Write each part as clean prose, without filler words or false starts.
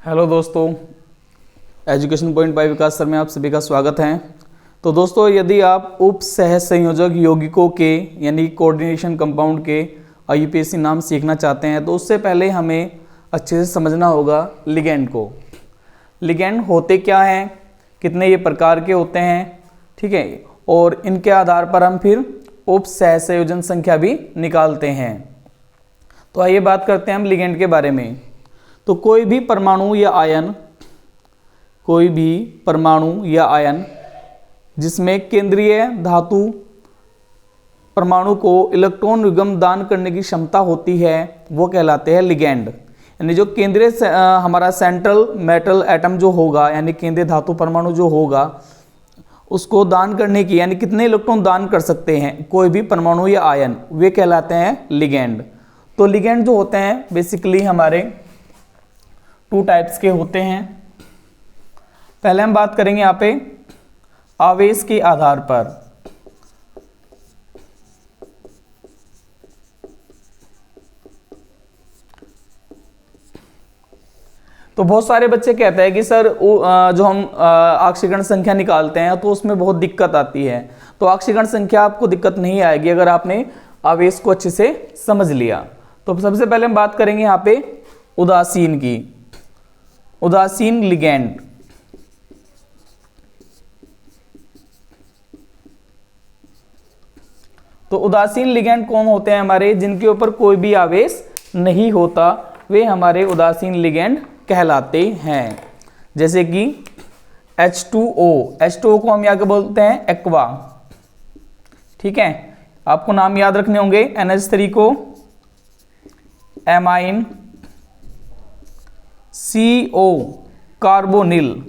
Hello दोस्तों, education point by Vikas sir में आप सभी का स्वागत है। तो दोस्तों, यदि आप उप सह संयोजक यौगिकों के यानी कोऑर्डिनेशन कंपाउंड के IUPAC नाम सीखना चाहते हैं तो उससे पहले हमें अच्छे से समझना होगा लिगेंड को। लिगेंड होते क्या हैं, कितने ये प्रकार के होते हैं, ठीक है, और इनके आधार पर हम फिर उप सह संयोजन संख्या भी निकालते हैं। तो आइए बात करते हैं हम लिगेंड के बारे में। तो कोई भी परमाणु या आयन जिसमें केंद्रीय धातु परमाणु को इलेक्ट्रॉन युग्म दान करने की क्षमता होती है वो कहलाते हैं लिगेंड। यानी जो केंद्रीय हमारा सेंट्रल मेटल एटम जो होगा, यानी केंद्रीय धातु परमाणु जो होगा, उसको दान करने की यानी कितने इलेक्ट्रॉन दान कर सकते हैं कोई भी परमाणु या आयन, वे कहलाते हैं लिगेंड। तो लिगेंड जो होते हैं बेसिकली हमारे 2 टाइप्स के होते हैं। पहले हम बात करेंगे यहाँ पे आवेश के आधार पर। तो बहुत सारे बच्चे कहते हैं कि सर जो हम ऑक्सीकरण संख्या निकालते हैं तो उसमें बहुत दिक्कत आती है। तो ऑक्सीकरण संख्या आपको दिक्कत नहीं आएगी अगर आपने आवेश को अच्छे से समझ लिया। तो सबसे पहले हम बात करेंगे यहाँ पे उदासीन की। उदासीन लिगेंड, तो उदासीन लिगेंड कौन होते हैं हमारे, जिनके ऊपर कोई भी आवेश नहीं होता, वे हमारे उदासीन लिगेंड कहलाते हैं। जैसे कि H2O को हम यहाँ के बोलते हैं एक्वा, ठीक है, आपको नाम याद रखने होंगे। NH3 को एमाइन, CO कार्बोनिल,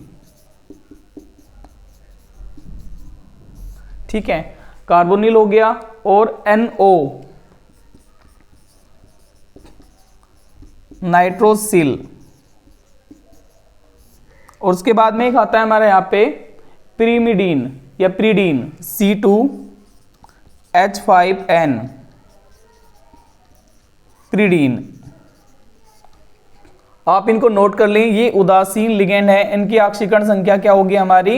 ठीक है, कार्बोनिल हो गया, और NO नाइट्रोसिल, और उसके बाद में एक आता है हमारे यहाँ पे प्रीमिडीन या प्रीडीन, C2H5N, प्रीडीन। आप इनको नोट कर लें, ये उदासीन लिगेंड है। इनकी ऑक्सीकरण संख्या क्या होगी हमारी,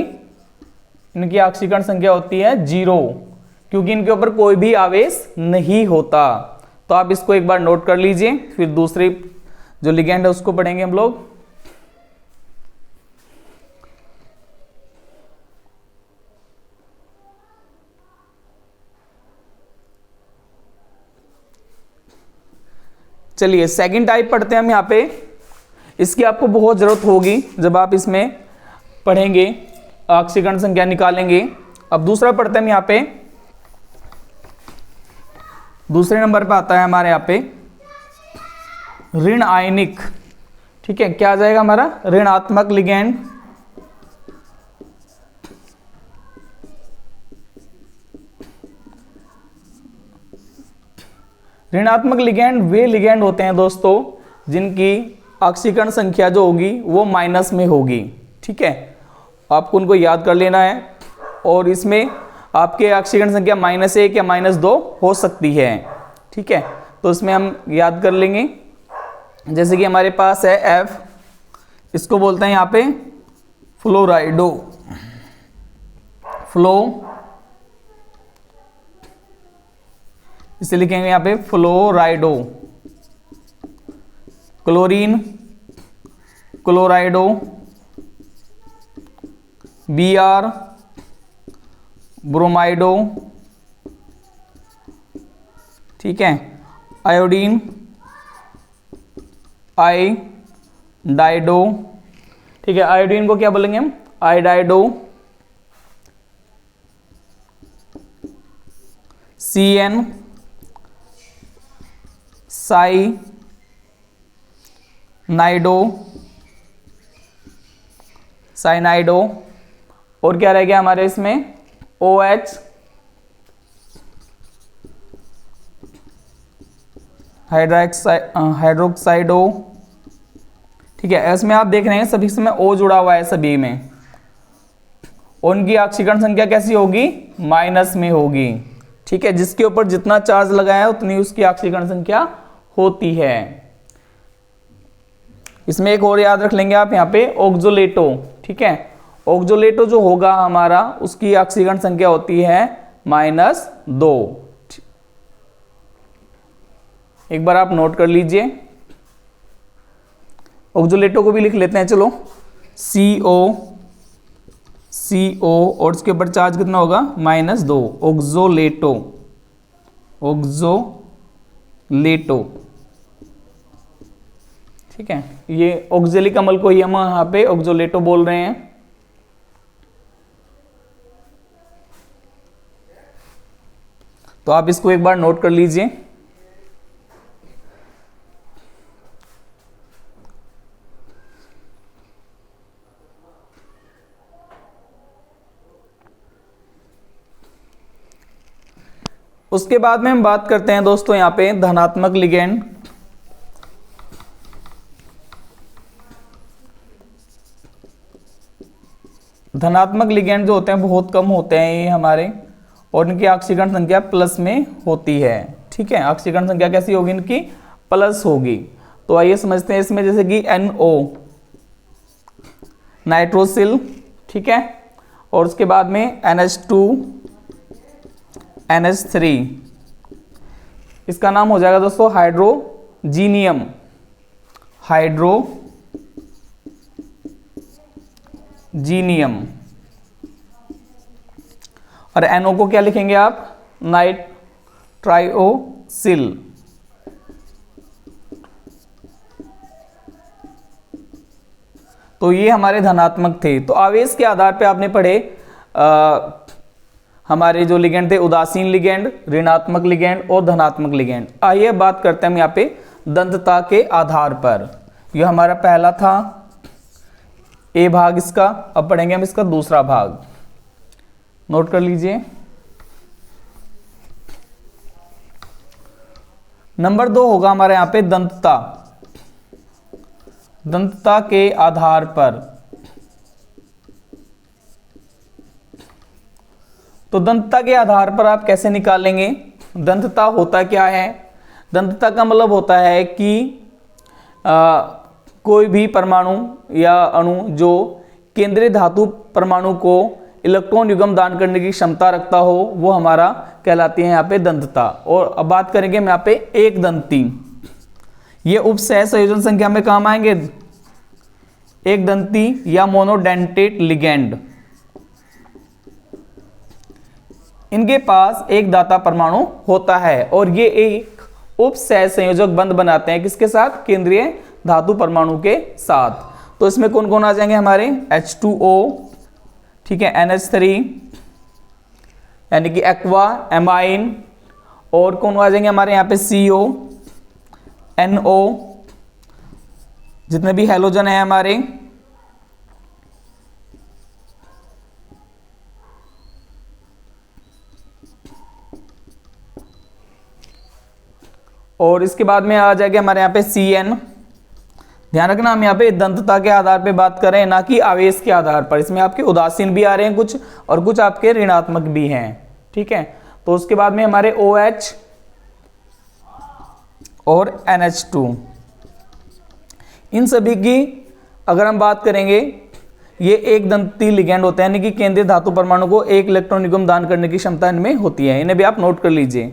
इनकी ऑक्सीकरण संख्या होती है 0, क्योंकि इनके ऊपर कोई भी आवेश नहीं होता। तो आप इसको एक बार नोट कर लीजिए, फिर दूसरी जो लिगेंड है उसको पढ़ेंगे हम लोग। चलिए सेकंड टाइप पढ़ते हैं हम यहाँ पे। इसकी आपको बहुत जरूरत होगी जब आप इसमें पढ़ेंगे, ऑक्सीकरण संख्या निकालेंगे। अब दूसरा पढ़ते हैं हम यहाँ पे। दूसरे नंबर पे आता है हमारे यहाँ पे ऋण आयनिक, ठीक है, क्या आ जाएगा हमारा ऋणात्मक लिगेंड। ऋणात्मक लिगेंड वे लिगेंड होते हैं दोस्तों जिनकी ऑक्सीकरण संख्या जो होगी वो माइनस में होगी, ठीक है, आपको उनको याद कर लेना है। और इसमें आपके ऑक्सीकरण संख्या -1 या -2 हो सकती है, ठीक है, तो इसमें हम याद कर लेंगे। जैसे कि हमारे पास है F, इसको बोलते हैं यहाँ पे फ्लोराइडो, इसे लिखेंगे यहाँ पे फ्लोराइडो। क्लोरीन, क्लोराइडो, Br, ब्रोमाइडो, ठीक है, आयोडीन, आइडाइडो, ठीक है, आयोडीन को क्या बोलेंगे हम, आइडाइडो, CN, साइनाइडो, और क्या रह गया हमारे इसमें OH, हाइड्रोक्साइडो, ठीक है। इसमें आप देख रहे हैं सभी में O जुड़ा हुआ है सभी में, उनकी ऑक्सीकरण संख्या कैसी होगी, माइनस में होगी, ठीक है, जिसके ऊपर जितना चार्ज लगाया है उतनी उसकी ऑक्सीकरण संख्या होती है। इसमें एक और याद रख लेंगे आप यहाँ पे ऑक्सोलेटो, ठीक है। ऑक्सोलेटो जो होगा हमारा, उसकी ऑक्सीकरण संख्या होती है -2। एक बार आप नोट कर लीजिए। ऑक्सोलेटो को भी लिख लेते हैं, चलो। CO और इसके ऊपर चार्ज कितना होगा, -2। ऑक्सोलेटो, ऑक्सोलेटो, ठीक है। ये ऑक्जेलिक अम्ल को ही हम यहाँ पे ऑक्सोलेटो बोल रहे हैं। तो आप इसको एक बार नोट कर लीजिए। उसके बाद में हम बात करते हैं दोस्तों यहाँ पे धनात्मक लिगेंड। धनात्मक लिगेंड जो होते हैं बहुत कम होते हैं ये हमारे, और इनकी ऑक्सीकरण संख्या प्लस में होती है, ठीक है। ऑक्सीकरण संख्या कैसी होगी, इनकी प्लस होगी। तो आइए समझते हैं इसमें, जैसे कि NO, नाइट्रोसिल, ठीक है। और उसके बाद में NH2, NH3, इसका नाम हो जाएगा दोस्तों हाइड्रोजीनियम, हाइड्रोजीनियम। और NO को क्या लिखेंगे आप, नाइट्रायोसिल। तो ये हमारे धनात्मक थे। तो आवेश के आधार पे आपने पढ़े हमारे जो लिगेंड थे, उदासीन लिगेंड, ऋणात्मक लिगेंड और धनात्मक लिगेंड। आइए बात करते हैं हम यहाँ पे दंतता के आधार पर। यह हमारा पहला था ए भाग इसका, अब पढ़ेंगे हम इसका दूसरा भाग। नोट कर लीजिए। नंबर 2 होगा हमारे यहाँ पे दंतता। दंतता के आधार पर, तो दंतता के आधार पर आप कैसे निकालेंगे, दंतता होता क्या है। दंतता का मतलब होता है कि कोई भी परमाणु या अणु जो केंद्रीय धातु परमाणु को इलेक्ट्रॉन युग्म दान करने की क्षमता रखता हो, वो हमारा कहलाती है यहाँ पे दंतता। और अब बात करेंगे हम यहाँ पे एक दंती। ये उपसह संयोजन संख्या में काम आएंगे, एक दंती या मोनोडेंटेट लिगेंड। इनके पास एक दाता परमाणु होता है और ये एक उपसह संयोजक बंध बनाते हैं, किसके साथ, केंद्रीय धातु परमाणु के साथ। तो इसमें कौन कौन आ जाएंगे हमारे, H2O, ठीक है, NH3 यानी कि एक्वा, एमाइन, और कौन आ जाएंगे हमारे यहाँ पे CO, NO, जितने भी हैलोजन है हमारे, और इसके बाद में आ जाएगा हमारे यहाँ पे CN। ध्यान रखना, हम यहाँ पे दंतता के आधार पे बात कर रहे हैं, ना कि आवेश के आधार पर। इसमें आपके उदासीन भी आ रहे हैं कुछ, और कुछ आपके ऋणात्मक भी हैं, ठीक है। तो उसके बाद में हमारे OH और NH2, इन सभी की अगर हम बात करेंगे, ये एक दंती लिगेंड होते हैं, यानी कि केंद्रीय धातु परमाणु को एक इलेक्ट्रॉन युग्म दान करने की क्षमता इनमें होती है। इन्हें भी आप नोट कर लीजिए।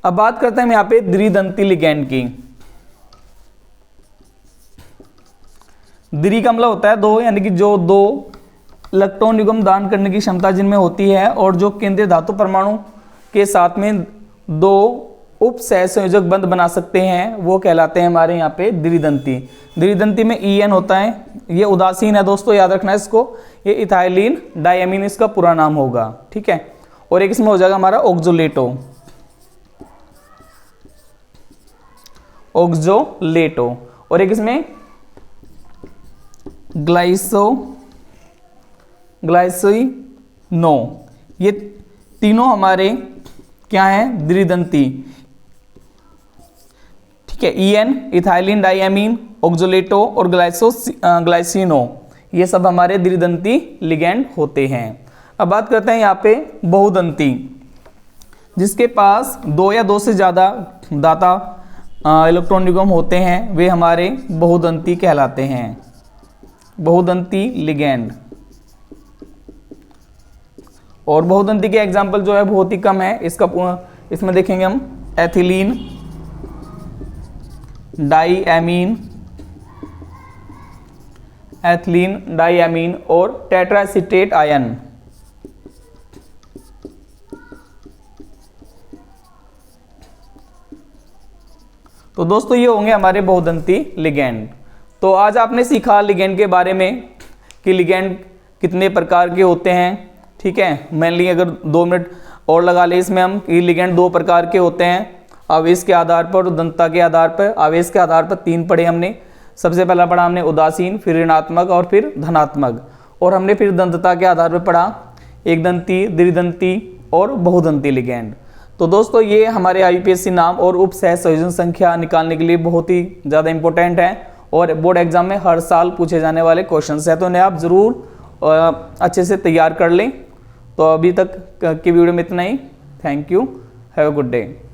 अब बात करते हैं हम यहाँ पे द्विदंती लिगेंड की। द्वि का मतलब होता है दो, यानी कि जो दो इलेक्ट्रॉन युग्म दान करने की क्षमता जिनमें होती है, और जो केंद्रीय धातु परमाणु के साथ में दो उप सहसंयोजक बंध बना सकते हैं, वो कहलाते हैं हमारे यहाँ पे द्विदंती। द्विदंती में EN होता है, ये उदासीन है दोस्तों, याद रखना है इसको। ये इथाइलिन डायमीन इसका पूरा नाम होगा, ठीक है। और एक इसमें हो जाएगा हमारा ऑक्सोलेटो, ऑक्सोलेटो, और एक इसमें ग्लाइसिनो। ये तीनों हमारे क्या हैं, द्विदंती, ठीक ठीक है, EN इथाइलिन डाइएमीन, ऑक्सोलेटो और ग्लाइसिनो, ये सब हमारे द्विदंती लिगेंड होते हैं। अब बात करते हैं यहाँ पे बहुदंती, जिसके पास 2 या 2 से ज़्यादा दाता इलेक्ट्रॉन युग्म होते हैं, वे हमारे बहुदंती कहलाते हैं, बहुदंती लिगेंड। और बहुदंती के एग्जाम्पल जो है बहुत ही कम है, इसमें देखेंगे हम एथिलीन डाइएमीन, एथिलीन डाइएमीन और टेट्रासिटेट आयन। तो दोस्तों ये होंगे हमारे बहुदंती लिगेंड। तो आज आपने सीखा लिगेंड के बारे में कि लिगेंड कितने प्रकार के होते हैं। ठीक है, मेनली अगर 2 मिनट और लगा ले इसमें हम कि लिगेंड 2 प्रकार के होते हैं, आवेश के आधार पर और दंतता के आधार पर। आवेश के आधार पर 3 पढ़े हमने। सबसे पहला पढ़ा हमने उदासीन, फिर ऋणात्मक और फिर धनात्मक। और हमने फिर दंतता के आधार पर पढ़ा एक दंती, द्विदंती और बहुदंती लिगेंड। तो दोस्तों ये हमारे IUPAC नाम और उप सह संयोजन संख्या निकालने के लिए बहुत ही ज़्यादा इंपॉर्टेंट है और बोर्ड एग्जाम में हर साल पूछे जाने वाले क्वेश्चंस हैं, तो इन्हें आप ज़रूर अच्छे से तैयार कर लें। तो अभी तक की वीडियो में इतना ही। Thank you, have a good day.